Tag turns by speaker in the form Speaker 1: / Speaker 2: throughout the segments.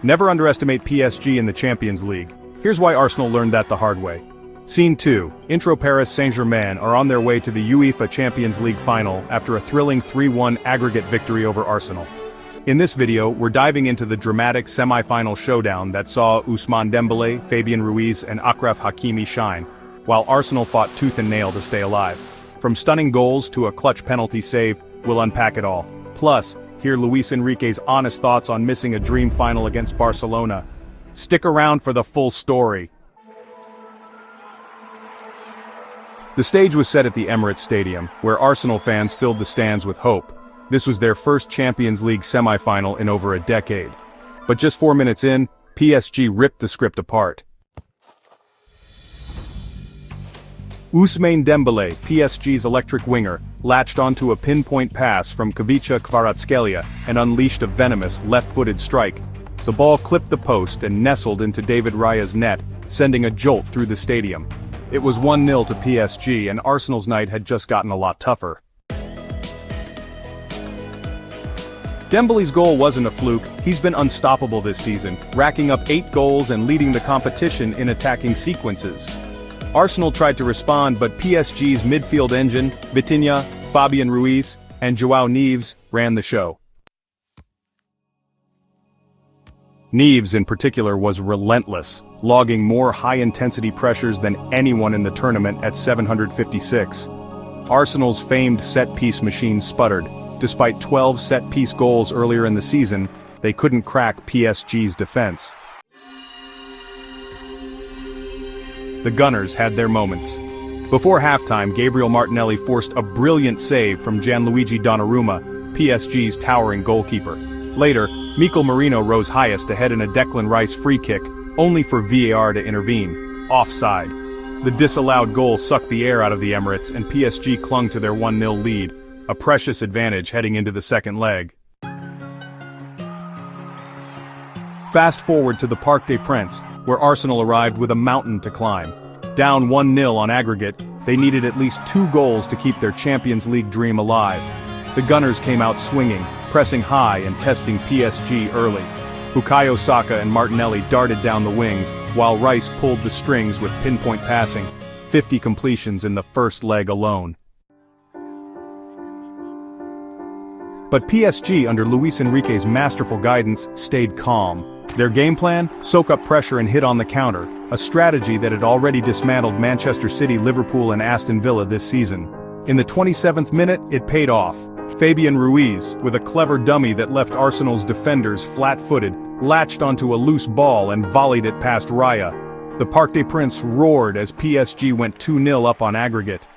Speaker 1: Never underestimate PSG in the Champions League. Here's why Arsenal learned that the hard way. Scene 2. Intro Paris Saint-Germain are on their way to the UEFA Champions League final after a thrilling 3-1 aggregate victory over Arsenal. In this video, we're diving into the dramatic semi-final showdown that saw Ousmane Dembélé, Fabian Ruiz, and Achraf Hakimi shine, while Arsenal fought tooth and nail to stay alive. From stunning goals to a clutch penalty save, we'll unpack it all. Plus, hear Luis Enrique's honest thoughts on missing a dream final against Barcelona. Stick around for the full story. The stage was set at the Emirates Stadium, where Arsenal fans filled the stands with hope. This was their first Champions League semi-final in over a decade. But just 4 minutes in, PSG ripped the script apart. Ousmane Dembélé, PSG's electric winger, latched onto a pinpoint pass from Kvicha Kvaratskhelia and unleashed a venomous left-footed strike. The ball clipped the post and nestled into David Raya's net, sending a jolt through the stadium. It was 1-0 to PSG, and Arsenal's night had just gotten a lot tougher. Dembele's goal wasn't a fluke. He's been unstoppable this season, racking up 8 goals and leading the competition in attacking sequences. Arsenal tried to respond, but PSG's midfield engine, Vitinha, Fabian Ruiz, and João Neves, ran the show. Neves in particular was relentless, logging more high-intensity pressures than anyone in the tournament at 756. Arsenal's famed set-piece machine sputtered. Despite 12 set-piece goals earlier in the season, they couldn't crack PSG's defense. The Gunners had their moments. Before halftime, Gabriel Martinelli forced a brilliant save from Gianluigi Donnarumma, PSG's towering goalkeeper. Later, Mikel Merino rose highest to head in a Declan Rice free kick, only for VAR to intervene. Offside. The disallowed goal sucked the air out of the Emirates, and PSG clung to their 1-0 lead, a precious advantage heading into the second leg. Fast forward to the Parc des Princes, where Arsenal arrived with a mountain to climb. Down 1-0 on aggregate, they needed at least 2 goals to keep their Champions League dream alive. The Gunners came out swinging, pressing high and testing PSG early. Bukayo Saka and Martinelli darted down the wings, while Rice pulled the strings with pinpoint passing, 50 completions in the first leg alone. But PSG, under Luis Enrique's masterful guidance, stayed calm. Their game plan? Soak up pressure and hit on the counter, a strategy that had already dismantled Manchester City, Liverpool, and Aston Villa this season. In the 27th minute, it paid off. Fabian Ruiz, with a clever dummy that left Arsenal's defenders flat-footed, latched onto a loose ball and volleyed it past Raya. The Parc des Princes roared as PSG went 2-0 up on aggregate.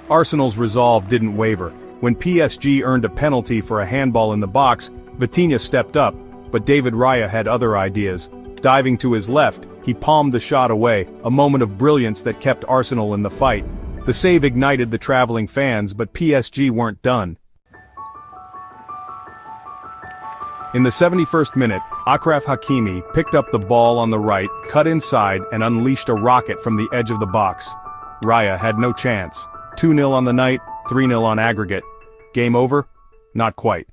Speaker 1: Arsenal's resolve didn't waver. When PSG earned a penalty for a handball in the box, Vitinha stepped up, but David Raya had other ideas. Diving to his left, he palmed the shot away, a moment of brilliance that kept Arsenal in the fight. The save ignited the traveling fans, but PSG weren't done. In the 71st minute, Achraf Hakimi picked up the ball on the right, cut inside, and unleashed a rocket from the edge of the box. Raya had no chance. 2-0 on the night, 3-0 on aggregate. Game over? Not quite.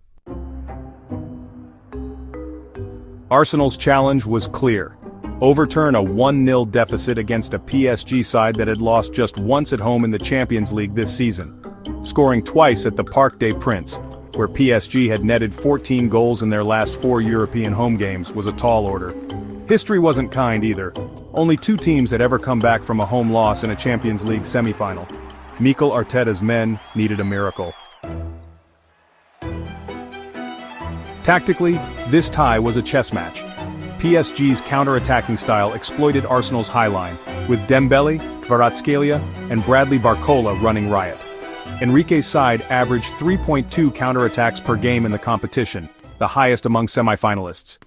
Speaker 1: Arsenal's challenge was clear. Overturn a 1-0 deficit against a PSG side that had lost just once at home in the Champions League this season. Scoring twice at the Parc des Princes, where PSG had netted 14 goals in their last 4 European home games, was a tall order. History wasn't kind either. Only 2 teams had ever come back from a home loss in a Champions League semifinal. Mikel Arteta's men needed a miracle. Tactically, this tie was a chess match. PSG's counter-attacking style exploited Arsenal's high line, with Dembélé, Kvaratskhelia, and Bradley Barcola running riot. Enrique's side averaged 3.2 counter-attacks per game in the competition, the highest among semi-finalists.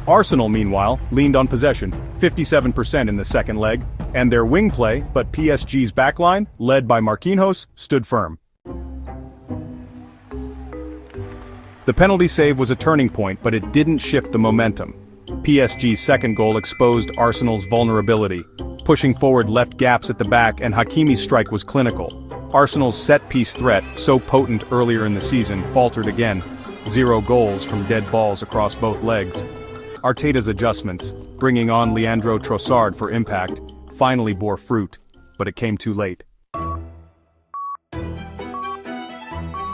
Speaker 1: Arsenal, meanwhile, leaned on possession, 57% in the second leg, and their wing play, but PSG's backline, led by Marquinhos, stood firm. The penalty save was a turning point, but it didn't shift the momentum. PSG's second goal exposed Arsenal's vulnerability. Pushing forward left gaps at the back, and Hakimi's strike was clinical. Arsenal's set-piece threat, so potent earlier in the season, faltered again. 0 goals from dead balls across both legs. Arteta's adjustments, bringing on Leandro Trossard for impact, finally bore fruit, but it came too late.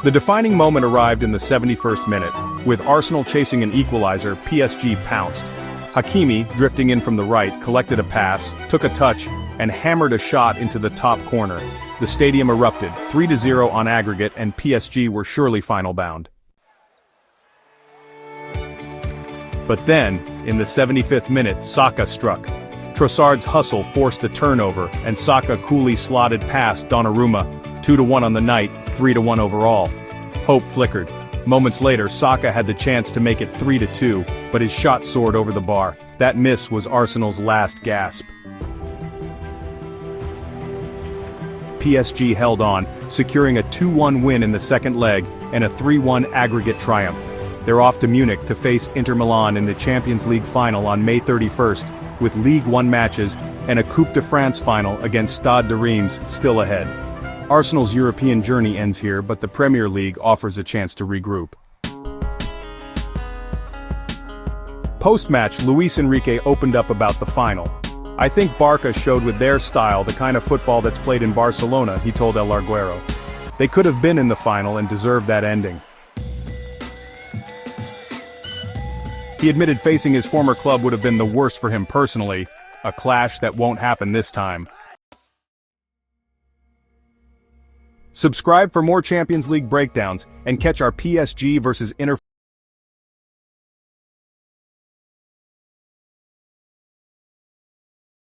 Speaker 1: The defining moment arrived in the 71st minute. With Arsenal chasing an equalizer, PSG pounced. Hakimi, drifting in from the right, collected a pass, took a touch, and hammered a shot into the top corner. The stadium erupted, 3-0 on aggregate, and PSG were surely final bound. But then, in the 75th minute, Saka struck. Trossard's hustle forced a turnover, and Saka coolly slotted past Donnarumma, 2-1 on the night, 3-1 overall. Hope flickered. Moments later, Saka had the chance to make it 3-2, but his shot soared over the bar. That miss was Arsenal's last gasp. PSG held on, securing a 2-1 win in the second leg and a 3-1 aggregate triumph. They're off to Munich to face Inter Milan in the Champions League final on May 31st, with Ligue 1 matches and a Coupe de France final against Stade de Reims still ahead. Arsenal's European journey ends here, but the Premier League offers a chance to regroup. Post-match, Luis Enrique opened up about the final. "I think Barca showed with their style the kind of football that's played in Barcelona," he told El Larguero. "They could have been in the final and deserved that ending." He admitted facing his former club would have been the worst for him personally, a clash that won't happen this time. Subscribe for more Champions League breakdowns and catch our PSG versus Inter